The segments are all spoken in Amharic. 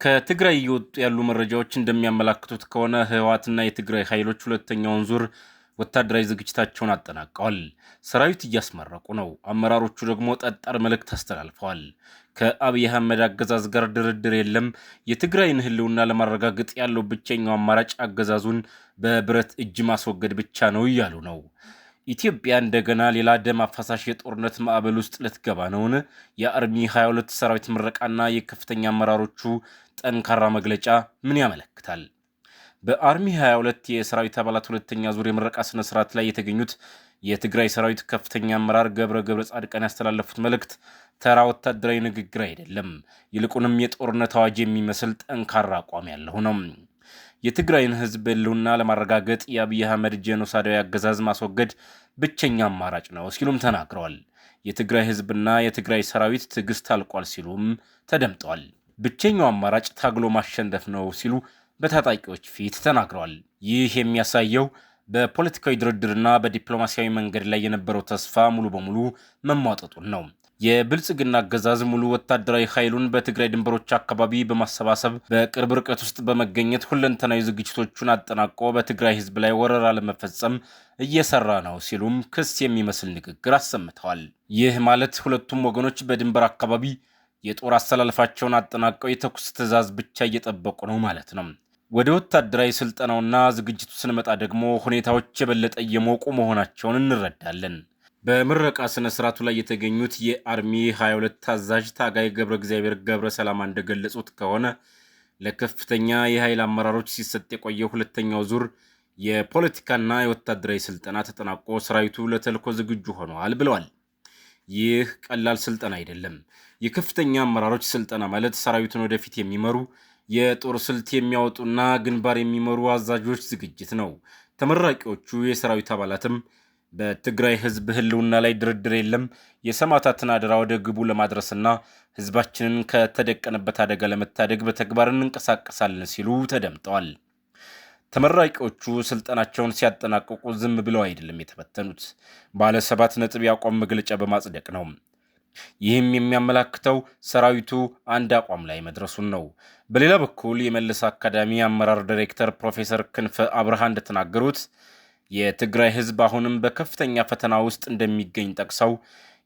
ከትግራይ እየወጡ ያሉ መረጃዎች እንደሚያመላክቱት ከሆነ ህወሓትና የትግራይ ኃይሎች ሁለተኛውን ዙር ወታደራዊ ዝግጅታቸውን አጠናቀዋል። ሰራዊት እያስመረቁ ነው። አመራሮቹ ደግሞ ጠጣር መልእክት አስተላልፈዋል። ከአብይ አህመድ አገዛዝ ጋር ድርድር የለም፣ የትግራይን ህልውና ለማረጋገጥ ያለው ብቸኛው አማራጭ አገዛዙን በብረት እጅ ማስወገድ ብቻ ነው እያሉ ነው። ኢትዮጵያ እንደገና ሌላ ደም አፋሳሽ የጦርነት ማዕበል ውስጥ ልትገባ ነውን? የአርሚ 22 ሰራዊት ምረቃና የከፍተኛ አመራሮቹ ጠንካራ መግለጫ ምን ያመለክታል? በአርሚ 22 የሰራዊት አባላት ሁለተኛ ዙር የምረቃ ስነ ስርዓት ላይ የተገኙት የትግራይ ሰራዊት ከፍተኛ አመራር ገብረ ጻድቃን ያስተላለፉት መልእክት ተራ ወታደራዊ ንግግር አይደለም። ይልቁንም የጦርነት አዋጅ የሚመስል ጠንካራ አቋም ያለው ነው። የትግራይን ህዝብ ህልውና ለማረጋገጥ የአብይ አህመድ ጄኖሳይዳዊ አገዛዝ ማስወገድ ብቸኛ አማራጭ ነው ሲሉም ተናግረዋል። የትግራይ ህዝብና የትግራይ ሰራዊት ትዕግስት አልቋል ሲሉም ተደምጠዋል። ብቸኛው አማራጭ ታግሎ ማሸነፍ ነው ሲሉ በታጣቂዎች ፊት ተናግረዋል። ይህ የሚያሳየው በፖለቲካዊ ድርድርና በዲፕሎማሲያዊ መንገድ ላይ የነበረው ተስፋ ሙሉ በሙሉ መሟጠጡን ነው። የብልጽግና አገዛዝ ሙሉ ወታደራዊ ኃይሉን በትግራይ ድንበሮች አካባቢ በማሰባሰብ በቅርብ ርቀት ውስጥ በመገኘት ሁለንተናዊ ዝግጅቶቹን አጠናቆ በትግራይ ህዝብ ላይ ወረራ ለመፈጸም እየሰራ ነው ሲሉም ክስ የሚመስል ንግግር አሰምተዋል። ይህ ማለት ሁለቱም ወገኖች በድንበር አካባቢ የጦር አሰላለፋቸውን አጠናቀው የተኩስ ትዕዛዝ ብቻ እየጠበቁ ነው ማለት ነው። ወደ ወታደራዊ ስልጠናውና ዝግጅቱ ስንመጣ ደግሞ ሁኔታዎች የበለጠ እየሞቁ መሆናቸውን እንረዳለን። በምረቃ ስነ ስርዓቱ ላይ የተገኙት የአርሚ 22 ታዛዥ ታጋይ ገብረ ሰላማ እንደገለጹት ከሆነ ለከፍተኛ የኃይል አመራሮች ሲሰጥ የቆየው ሁለተኛው ዙር የፖለቲካና የወታደራዊ ስልጠና ተጠናቆ ሰራዊቱ ለተልዕኮ ዝግጁ ሆኗል ብለዋል። ይህ ቀላል ስልጠና አይደለም። የከፍተኛ አመራሮች ስልጠና ማለት ሰራዊቱን ወደፊት የሚመሩ የጦር ስልት የሚያወጡና ግንባር የሚመሩ አዛዦች ዝግጅት ነው። ተመራቂዎቹ የሰራዊት አባላትም በትግራይ ህዝብ ህልውና ላይ ድርድር የለም፣ የሰማዕታትን አደራ ወደ ግቡ ለማድረስና ህዝባችንን ከተደቀነበት አደጋ ለመታደግ በተግባር እንንቀሳቀሳለን ሲሉ ተደምጠዋል። ተመራቂዎቹ ስልጠናቸውን ሲያጠናቅቁ ዝም ብለው አይደለም የተበተኑት፣ ባለ 7 ነጥብ የአቋም መግለጫ በማጽደቅ ነው። ይህም የሚያመላክተው ሰራዊቱ አንድ አቋም ላይ መድረሱን ነው። በሌላ በኩል የመለስ አካዳሚ አመራር ዳይሬክተር ፕሮፌሰር ክንፈ አብርሃ እንደተናገሩት የትግራይ ህዝብ አሁንም በከፍተኛ ፈተና ውስጥ እንደሚገኝ ጠቅሰው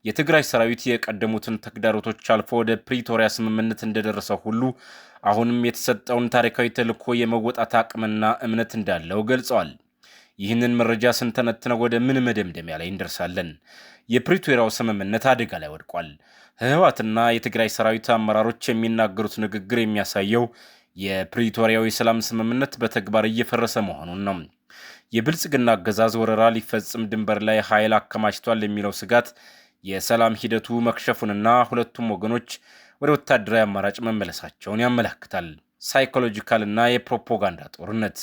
የትግራይ ሰራዊት የቀደሙትን ተግዳሮቶች አልፎ ወደ ፕሪቶሪያ ስምምነት እንደደረሰው ሁሉ አሁንም የተሰጠውን ታሪካዊ ተልዕኮ የመወጣት አቅምና እምነት እንዳለው ገልጸዋል። ይህንን መረጃ ስንተነትነው ወደ ምን መደምደሚያ ላይ እንደርሳለን? የፕሪቶሪያው ስምምነት አደጋ ላይ ወድቋል። ህወሓትና የትግራይ ሰራዊት አመራሮች የሚናገሩት ንግግር የሚያሳየው የፕሪቶሪያው የሰላም ስምምነት በተግባር እየፈረሰ መሆኑን ነው። የብልጽግና አገዛዝ ወረራ ሊፈጽም ድንበር ላይ ኃይል አከማችቷል የሚለው ስጋት የሰላም ሂደቱ መክሸፉንና ሁለቱም ወገኖች ወደ ወታደራዊ አማራጭ መመለሳቸውን ያመለክታል። ሳይኮሎጂካልና የፕሮፓጋንዳ ጦርነት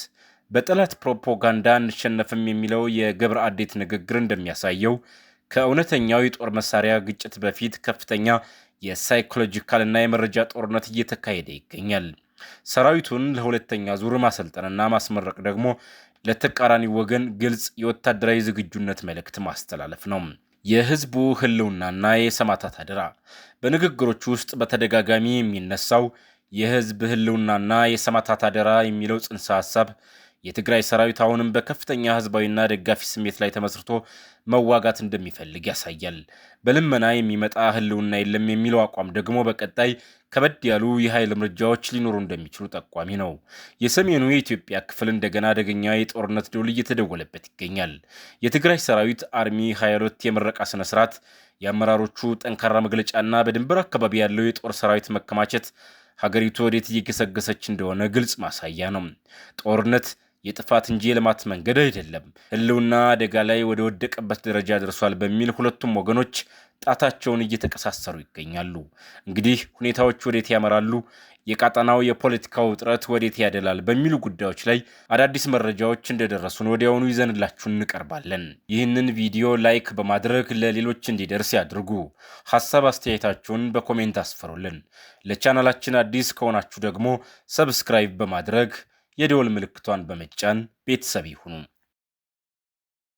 በጠላት ፕሮፓጋንዳ እንሸነፍም የሚለው የገብረ አዴት ንግግር እንደሚያሳየው ከእውነተኛው የጦር መሳሪያ ግጭት በፊት ከፍተኛ የሳይኮሎጂካልና የመረጃ ጦርነት እየተካሄደ ይገኛል። ሰራዊቱን ለሁለተኛ ዙር ማሰልጠንና ማስመረቅ ደግሞ ለተቃራኒ ወገን ግልጽ የወታደራዊ ዝግጁነት መልእክት ማስተላለፍ ነው። የህዝቡ ህልውናና የሰማዕታት አደራ በንግግሮች ውስጥ በተደጋጋሚ የሚነሳው የህዝብ ህልውናና የሰማዕታት አደራ የሚለው ጽንሰ ሐሳብ የትግራይ ሰራዊት አሁንም በከፍተኛ ህዝባዊና ደጋፊ ስሜት ላይ ተመስርቶ መዋጋት እንደሚፈልግ ያሳያል። በልመና የሚመጣ ህልውና የለም የሚለው አቋም ደግሞ በቀጣይ ከበድ ያሉ የኃይል እርምጃዎች ሊኖሩ እንደሚችሉ ጠቋሚ ነው። የሰሜኑ የኢትዮጵያ ክፍል እንደገና አደገኛ የጦርነት ደውል እየተደወለበት ይገኛል። የትግራይ ሰራዊት አርሚ 22 የምረቃ ስነ ስርዓት የአመራሮቹ ጠንካራ መግለጫና በድንበር አካባቢ ያለው የጦር ሰራዊት መከማቸት ሀገሪቱ ወዴት እየገሰገሰች እንደሆነ ግልጽ ማሳያ ነው። ጦርነት የጥፋት እንጂ የልማት መንገድ አይደለም። ህልውና አደጋ ላይ ወደ ወደቀበት ደረጃ ደርሷል በሚል ሁለቱም ወገኖች ጣታቸውን እየተቀሳሰሩ ይገኛሉ። እንግዲህ ሁኔታዎች ወዴት ያመራሉ፣ የቀጠናው የፖለቲካው ውጥረት ወዴት ያደላል በሚሉ ጉዳዮች ላይ አዳዲስ መረጃዎች እንደደረሱን ወዲያውኑ ይዘንላችሁ እንቀርባለን። ይህንን ቪዲዮ ላይክ በማድረግ ለሌሎች እንዲደርስ ያድርጉ። ሐሳብ አስተያየታችሁን በኮሜንት አስፈሩልን። ለቻናላችን አዲስ ከሆናችሁ ደግሞ ሰብስክራይብ በማድረግ የደወል ምልክቷን በመጫን ቤተሰብ ይሁኑ።